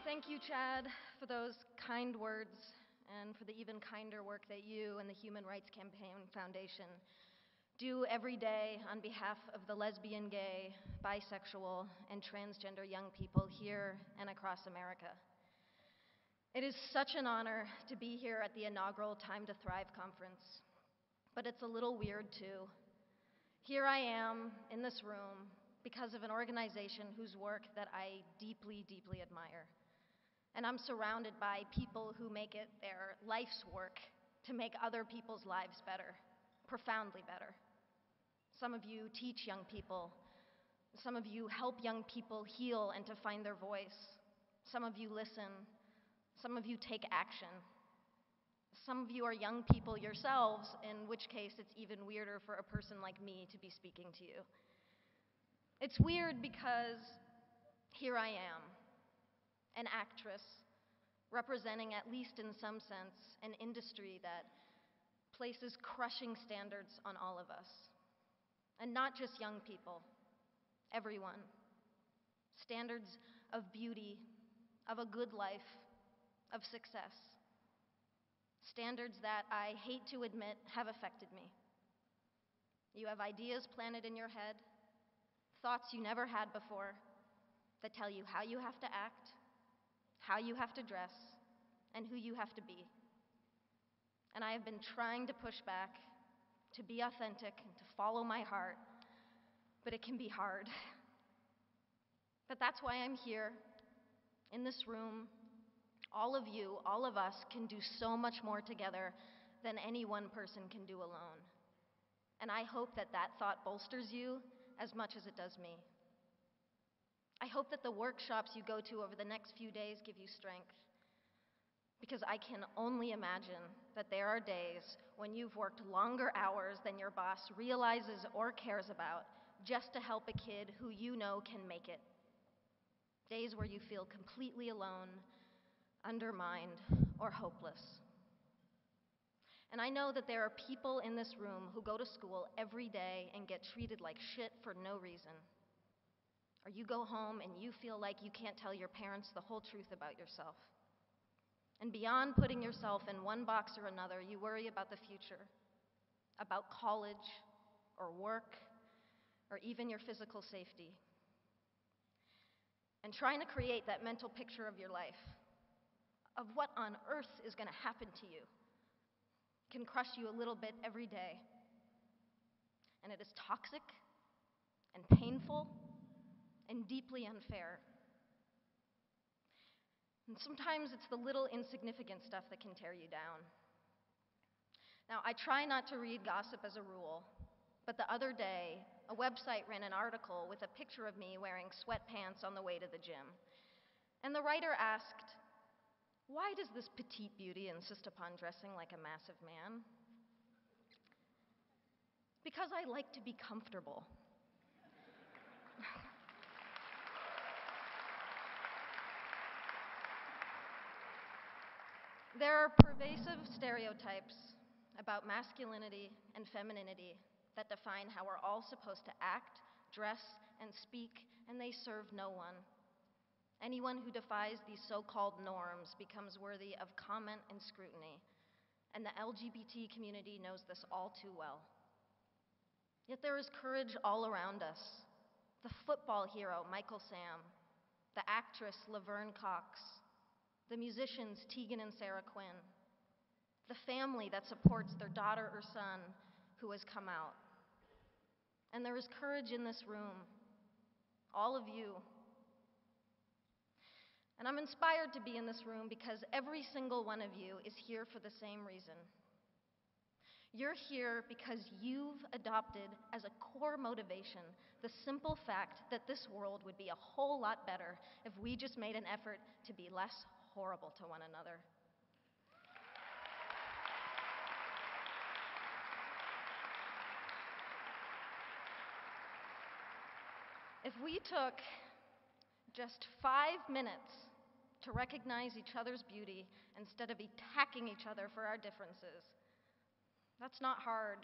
Thank you, Chad, for those kind words and for the even kinder work that you and the Human Rights Campaign Foundation do every day on behalf of the lesbian, gay, bisexual, and transgender young people here and across America. It is such an honor to be here at the inaugural Time to Thrive conference, but it's a little weird too. Here I am in this room because of an organization whose work that I deeply, deeply admire. And I'm surrounded by people who make it their life's work to make other people's lives better, profoundly better. Some of you teach young people. Some of you help young people heal and to find their voice. Some of you listen. Some of you take action. Some of you are young people yourselves, in which case it's even weirder for a person like me to be speaking to you. It's weird because here I am, an actress representing, at least in some sense, an industry that places crushing standards on all of us. And not just young people, everyone. Standards of beauty, of a good life, of success. Standards that I hate to admit have affected me. You have ideas planted in your head, thoughts you never had before, that tell you how you have to act, how you have to dress, and who you have to be. And I have been trying to push back, to be authentic, and to follow my heart, but it can be hard. But that's why I'm here, in this room. All of you, all of us, can do so much more together than any one person can do alone. And I hope that that thought bolsters you as much as it does me. I hope that the workshops you go to over the next few days give you strength, because I can only imagine that there are days when you've worked longer hours than your boss realizes or cares about just to help a kid who you know can make it. Days where you feel completely alone, undermined, or hopeless. And I know that there are people in this room who go to school every day and get treated like shit for no reason. Or you go home and you feel like you can't tell your parents the whole truth about yourself. And beyond putting yourself in one box or another, you worry about the future, about college, or work, or even your physical safety. And trying to create that mental picture of your life, of what on earth is going to happen to you, can crush you a little bit every day. And it is toxic, and painful, and deeply unfair. And sometimes it's the little insignificant stuff that can tear you down. Now, I try not to read gossip as a rule, but the other day, a website ran an article with a picture of me wearing sweatpants on the way to the gym. And the writer asked, "Why does this petite beauty insist upon dressing like a massive man?" "Because I like to be comfortable." There are pervasive stereotypes about masculinity and femininity that define how we're all supposed to act, dress, and speak, and they serve no one. Anyone who defies these so-called norms becomes worthy of comment and scrutiny, and the LGBT community knows this all too well. Yet there is courage all around us. The football hero, Michael Sam, the actress, Laverne Cox, the musicians, Tegan and Sarah Quinn, the family that supports their daughter or son who has come out. And there is courage in this room, all of you. And I'm inspired to be in this room because every single one of you is here for the same reason. You're here because you've adopted as a core motivation the simple fact that this world would be a whole lot better if we just made an effort to be less horrible to one another. If we took just 5 minutes to recognize each other's beauty instead of attacking each other for our differences, that's not hard.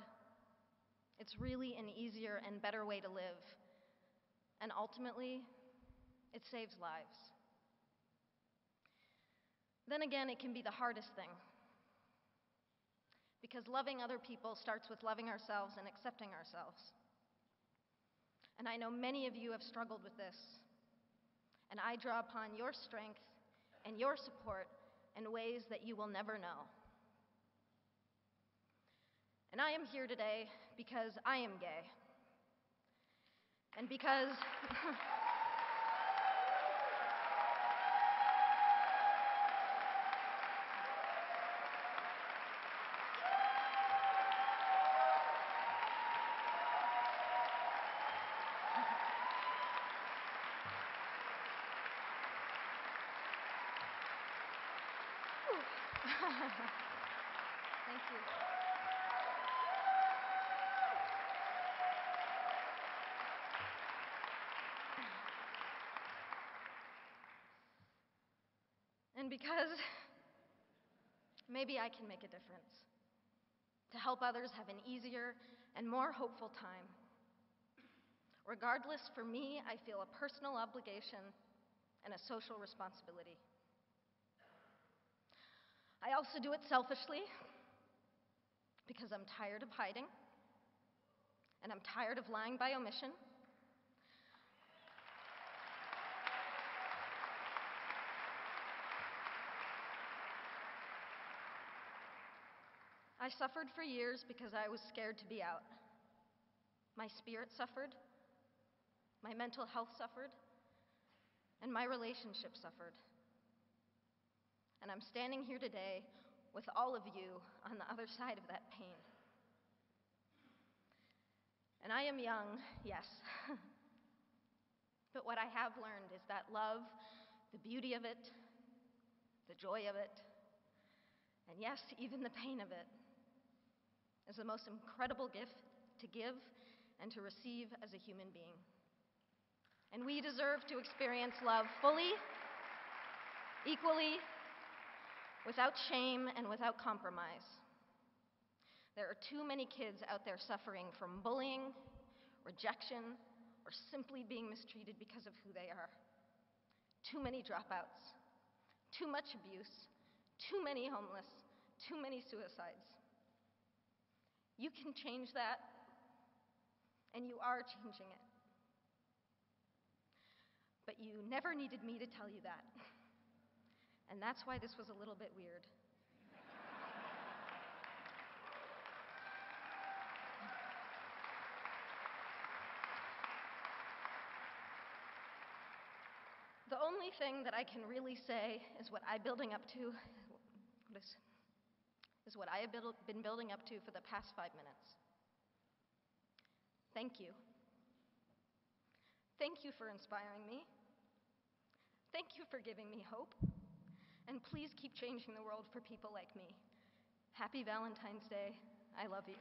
It's really an easier and better way to live. And ultimately, it saves lives. Then again, it can be the hardest thing. Because loving other people starts with loving ourselves and accepting ourselves. And I know many of you have struggled with this. And I draw upon your strength and your support in ways that you will never know. And I am here today because I am gay. And because thank you. And because maybe I can make a difference to help others have an easier and more hopeful time. Regardless, for me, I feel a personal obligation and a social responsibility. I also do it selfishly because I'm tired of hiding and I'm tired of lying by omission. I suffered for years because I was scared to be out. My spirit suffered, my mental health suffered, and my relationship suffered. And I'm standing here today with all of you on the other side of that pain. And I am young, yes. But what I have learned is that love, the beauty of it, the joy of it, and yes, even the pain of it, is the most incredible gift to give and to receive as a human being. And we deserve to experience love fully, equally, without shame and without compromise. There are too many kids out there suffering from bullying, rejection, or simply being mistreated because of who they are. Too many dropouts, too much abuse, too many homeless, too many suicides. You can change that, and you are changing it. But you never needed me to tell you that. And that's why this was a little bit weird. The only thing that I can really say is what I'm building up to, is what I have been building up to for the past 5 minutes. Thank you. Thank you for inspiring me. Thank you for giving me hope. And please keep changing the world for people like me. Happy Valentine's Day. I love you.